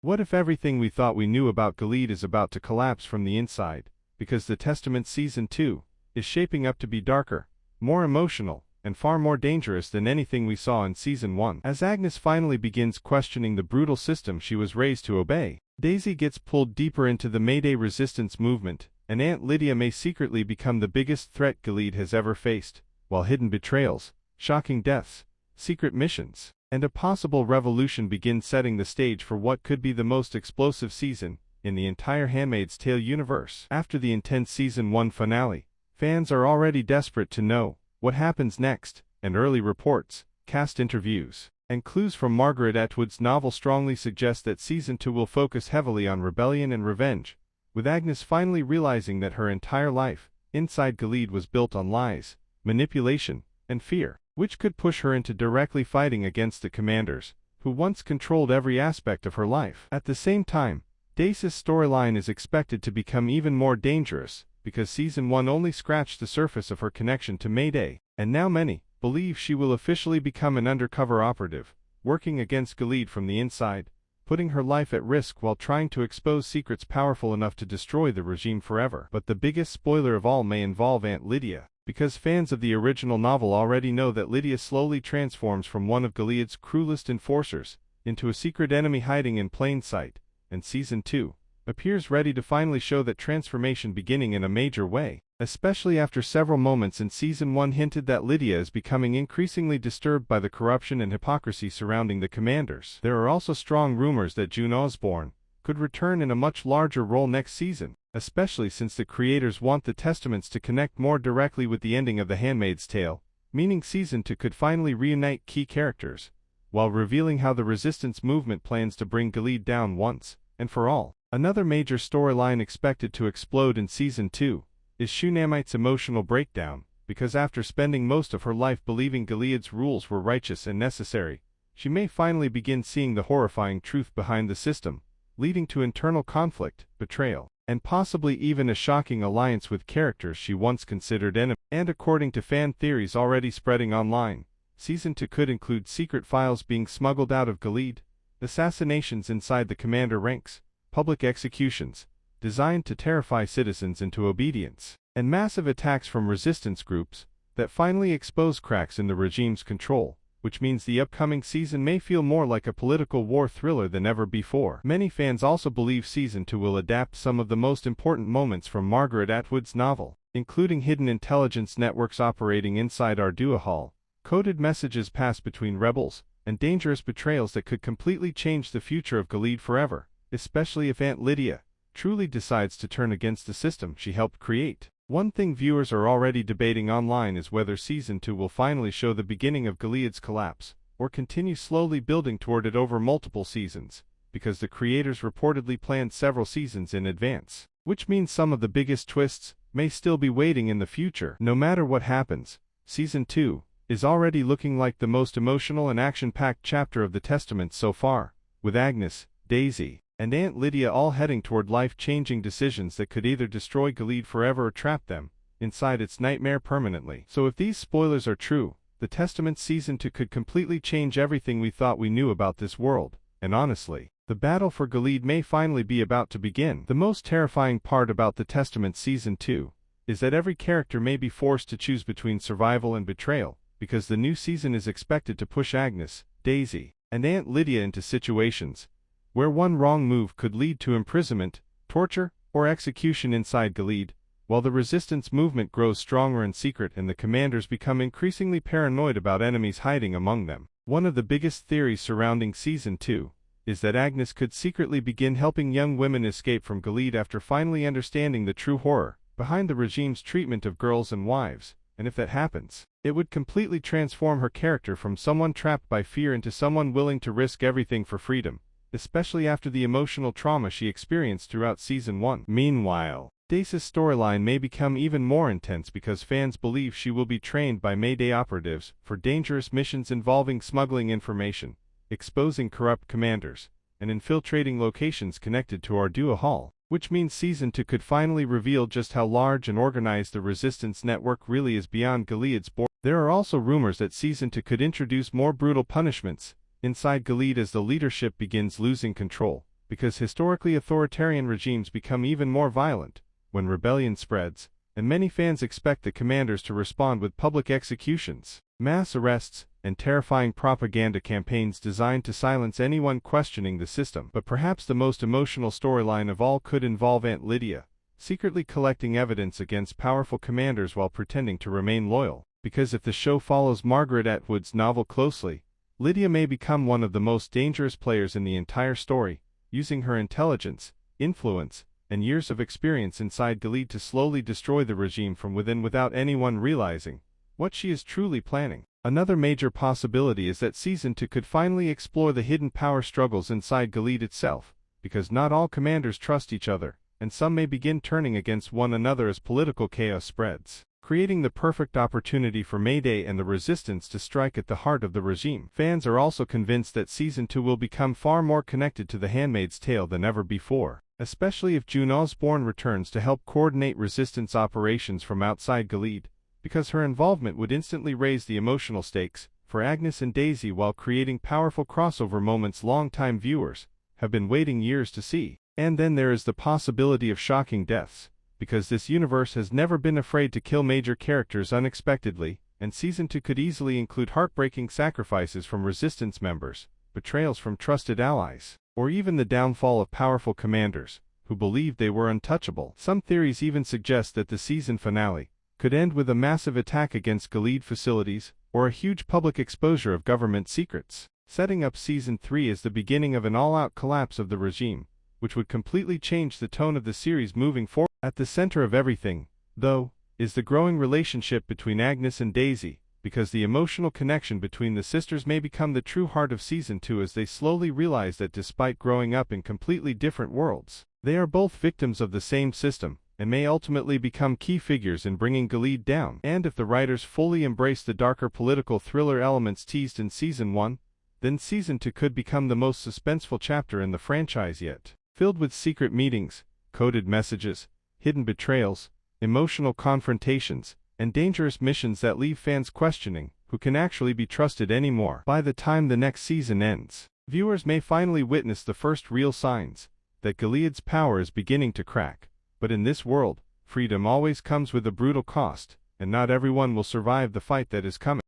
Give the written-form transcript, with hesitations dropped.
What if everything we thought we knew about Gilead is about to collapse from the inside, because the Testament Season 2 is shaping up to be darker, more emotional, and far more dangerous than anything we saw in Season 1. As Agnes finally begins questioning the brutal system she was raised to obey, Daisy gets pulled deeper into the Mayday resistance movement, and Aunt Lydia may secretly become the biggest threat Gilead has ever faced, while hidden betrayals, shocking deaths, secret missions, and a possible revolution begin setting the stage for what could be the most explosive season in the entire Handmaid's Tale universe. After the intense Season 1 finale, fans are already desperate to know what happens next, and early reports, cast interviews, and clues from Margaret Atwood's novel strongly suggest that Season 2 will focus heavily on rebellion and revenge, with Agnes finally realizing that her entire life inside Gilead was built on lies, manipulation, and fear, which could push her into directly fighting against the commanders, who once controlled every aspect of her life. At the same time, Daisy's storyline is expected to become even more dangerous, because Season 1 only scratched the surface of her connection to Mayday, and now many believe she will officially become an undercover operative, working against Gilead from the inside, putting her life at risk while trying to expose secrets powerful enough to destroy the regime forever. But the biggest spoiler of all may involve Aunt Lydia, because fans of the original novel already know that Lydia slowly transforms from one of Gilead's cruelest enforcers into a secret enemy hiding in plain sight, and Season 2 appears ready to finally show that transformation beginning in a major way, especially after several moments in Season 1 hinted that Lydia is becoming increasingly disturbed by the corruption and hypocrisy surrounding the commanders. There are also strong rumors that June Osborne could return in a much larger role next season, especially since the creators want the Testaments to connect more directly with the ending of The Handmaid's Tale, meaning Season 2 could finally reunite key characters, while revealing how the resistance movement plans to bring Gilead down once and for all. Another major storyline expected to explode in Season 2 is Shunammite's emotional breakdown, because after spending most of her life believing Gilead's rules were righteous and necessary, she may finally begin seeing the horrifying truth behind the system, leading to internal conflict, betrayal, and possibly even a shocking alliance with characters she once considered enemies. And according to fan theories already spreading online, Season 2 could include secret files being smuggled out of Gilead, assassinations inside the commander ranks, public executions designed to terrify citizens into obedience, and massive attacks from resistance groups that finally expose cracks in the regime's control, which means the upcoming season may feel more like a political war thriller than ever before. Many fans also believe Season 2 will adapt some of the most important moments from Margaret Atwood's novel, including hidden intelligence networks operating inside Ardua Hall, coded messages passed between rebels, and dangerous betrayals that could completely change the future of Gilead forever, especially if Aunt Lydia truly decides to turn against the system she helped create. One thing viewers are already debating online is whether Season 2 will finally show the beginning of Gilead's collapse, or continue slowly building toward it over multiple seasons, because the creators reportedly planned several seasons in advance, which means some of the biggest twists may still be waiting in the future. No matter what happens, Season 2 is already looking like the most emotional and action-packed chapter of the Testament so far, with Agnes, Daisy, and Aunt Lydia all heading toward life-changing decisions that could either destroy Gilead forever or trap them inside its nightmare permanently. So if these spoilers are true, the Testament Season 2 could completely change everything we thought we knew about this world, and honestly, the battle for Gilead may finally be about to begin. The most terrifying part about the Testament Season 2 is that every character may be forced to choose between survival and betrayal, because the new season is expected to push Agnes, Daisy, and Aunt Lydia into situations where one wrong move could lead to imprisonment, torture, or execution inside Gilead, while the resistance movement grows stronger in secret and the commanders become increasingly paranoid about enemies hiding among them. One of the biggest theories surrounding Season 2 is that Agnes could secretly begin helping young women escape from Gilead after finally understanding the true horror behind the regime's treatment of girls and wives, and if that happens, it would completely transform her character from someone trapped by fear into someone willing to risk everything for freedom, especially after the emotional trauma she experienced throughout Season 1. Meanwhile, Daisy's storyline may become even more intense because fans believe she will be trained by Mayday operatives for dangerous missions involving smuggling information, exposing corrupt commanders, and infiltrating locations connected to Ardua Hall, which means Season 2 could finally reveal just how large and organized the resistance network really is beyond Gilead's borders. There are also rumors that Season 2 could introduce more brutal punishments inside Gilead as the leadership begins losing control, because historically authoritarian regimes become even more violent when rebellion spreads, and many fans expect the commanders to respond with public executions, mass arrests, and terrifying propaganda campaigns designed to silence anyone questioning the system. But perhaps the most emotional storyline of all could involve Aunt Lydia, secretly collecting evidence against powerful commanders while pretending to remain loyal. Because if the show follows Margaret Atwood's novel closely, Lydia may become one of the most dangerous players in the entire story, using her intelligence, influence, and years of experience inside Gilead to slowly destroy the regime from within without anyone realizing what she is truly planning. Another major possibility is that Season 2 could finally explore the hidden power struggles inside Gilead itself, because not all commanders trust each other, and some may begin turning against one another as political chaos spreads, creating the perfect opportunity for Mayday and the resistance to strike at the heart of the regime. Fans are also convinced that Season 2 will become far more connected to The Handmaid's Tale than ever before, especially if June Osborne returns to help coordinate resistance operations from outside Gilead, because her involvement would instantly raise the emotional stakes for Agnes and Daisy while creating powerful crossover moments longtime viewers have been waiting years to see. And then there is the possibility of shocking deaths, because this universe has never been afraid to kill major characters unexpectedly, and Season 2 could easily include heartbreaking sacrifices from resistance members, betrayals from trusted allies, or even the downfall of powerful commanders who believed they were untouchable. Some theories even suggest that the season finale could end with a massive attack against Gilead facilities, or a huge public exposure of government secrets, setting up Season 3 as the beginning of an all-out collapse of the regime, which would completely change the tone of the series moving forward. At the center of everything, though, is the growing relationship between Agnes and Daisy, because the emotional connection between the sisters may become the true heart of Season 2 as they slowly realize that despite growing up in completely different worlds, they are both victims of the same system, and may ultimately become key figures in bringing Gilead down. And if the writers fully embrace the darker political thriller elements teased in Season 1, then Season 2 could become the most suspenseful chapter in the franchise yet, filled with secret meetings, coded messages, hidden betrayals, emotional confrontations, and dangerous missions that leave fans questioning who can actually be trusted anymore. By the time the next season ends, viewers may finally witness the first real signs that Gilead's power is beginning to crack. But in this world, freedom always comes with a brutal cost, and not everyone will survive the fight that is coming.